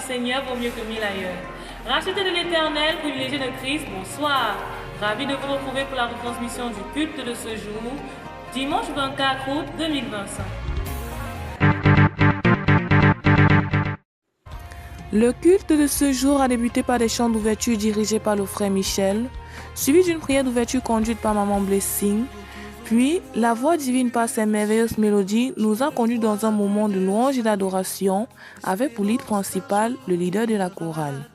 Seigneur vaut mieux que 1000 ailleurs. Rachetés de l'Éternel, privilégiés de Christ, bonsoir. Ravi de vous retrouver pour la retransmission du culte de ce jour, dimanche 24 août 2025. Le culte de ce jour a débuté par des chants d'ouverture dirigés par le frère Michel, suivi d'une prière d'ouverture conduite par Maman Blessing. Puis, la voix divine par ses merveilleuses mélodies nous a conduits dans un moment de louange et d'adoration avec pour lead principal le leader de la chorale.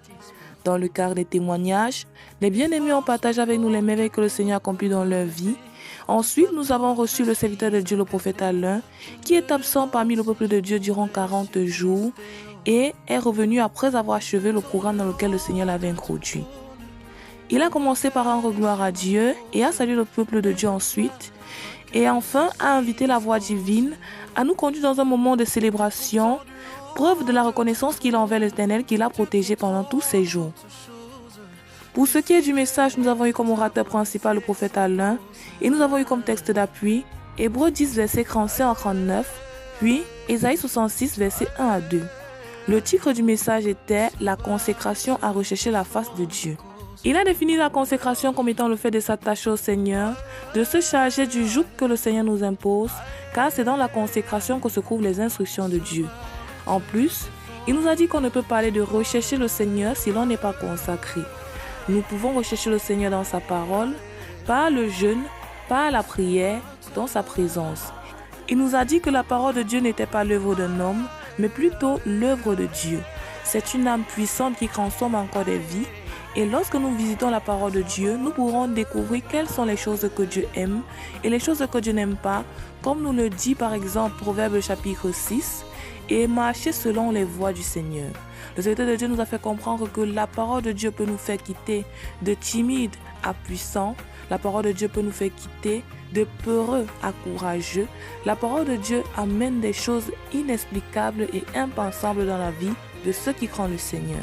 Dans le cadre des témoignages, les bien-aimés ont partagé avec nous les merveilles que le Seigneur a accomplies dans leur vie. Ensuite, nous avons reçu le serviteur de Dieu, le prophète Alain, qui est absent parmi le peuple de Dieu durant 40 jours et est revenu après avoir achevé le programme dans lequel le Seigneur l'avait introduit. Il a commencé par rendre gloire à Dieu et a salué le peuple de Dieu ensuite. Et enfin, a invité la voix divine à nous conduire dans un moment de célébration, preuve de la reconnaissance qu'il a envers l'Éternel qu'il a protégé pendant tous ces jours. Pour ce qui est du message, nous avons eu comme orateur principal le prophète Alain et nous avons eu comme texte d'appui Hébreux 10, versets 35 à 39, puis Ésaïe 66, versets 1 à 2. Le titre du message était « La consécration à rechercher la face de Dieu ». Il a défini la consécration comme étant le fait de s'attacher au Seigneur, de se charger du joug que le Seigneur nous impose, car c'est dans la consécration que se trouvent les instructions de Dieu. En plus, il nous a dit qu'on ne peut parler de rechercher le Seigneur si l'on n'est pas consacré. Nous pouvons rechercher le Seigneur dans sa parole, par le jeûne, par la prière, dans sa présence. Il nous a dit que la parole de Dieu n'était pas l'œuvre d'un homme, mais plutôt l'œuvre de Dieu. C'est une âme puissante qui transforme encore des vies. Et lorsque nous visitons la parole de Dieu, nous pourrons découvrir quelles sont les choses que Dieu aime et les choses que Dieu n'aime pas, comme nous le dit par exemple Proverbe chapitre 6, et marcher selon les voies du Seigneur. Le serviteur de Dieu nous a fait comprendre que la parole de Dieu peut nous faire quitter de timide à puissant, la parole de Dieu peut nous faire quitter de peureux à courageux. La parole de Dieu amène des choses inexplicables et impensables dans la vie de ceux qui craignent le Seigneur.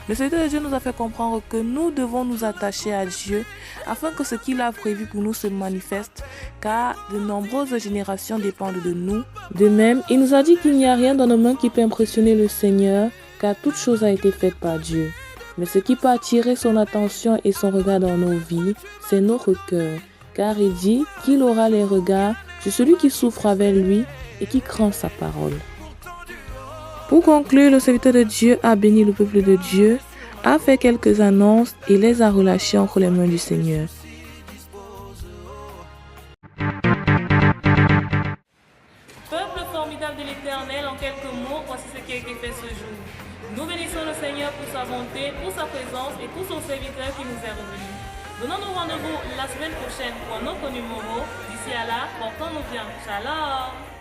Le Seigneur de Dieu nous a fait comprendre que nous devons nous attacher à Dieu afin que ce qu'il a prévu pour nous se manifeste, car de nombreuses générations dépendent de nous. De même, il nous a dit qu'il n'y a rien dans nos mains qui peut impressionner le Seigneur, car toute chose a été faite par Dieu. Mais ce qui peut attirer son attention et son regard dans nos vies, c'est notre cœur, car il dit qu'il aura les regards de celui qui souffre avec lui et qui craint sa parole. Pour conclure, le serviteur de Dieu a béni le peuple de Dieu, a fait quelques annonces et les a relâchés entre les mains du Seigneur. Peuple formidable de l'Éternel, en quelques mots, voici ce qui a été fait ce jour. Nous bénissons le Seigneur pour sa bonté, pour sa présence et pour son serviteur qui nous est revenu. Donnons-nous rendez-vous la semaine prochaine pour un autre numéro. D'ici à là, portons-nous bien. Shalom!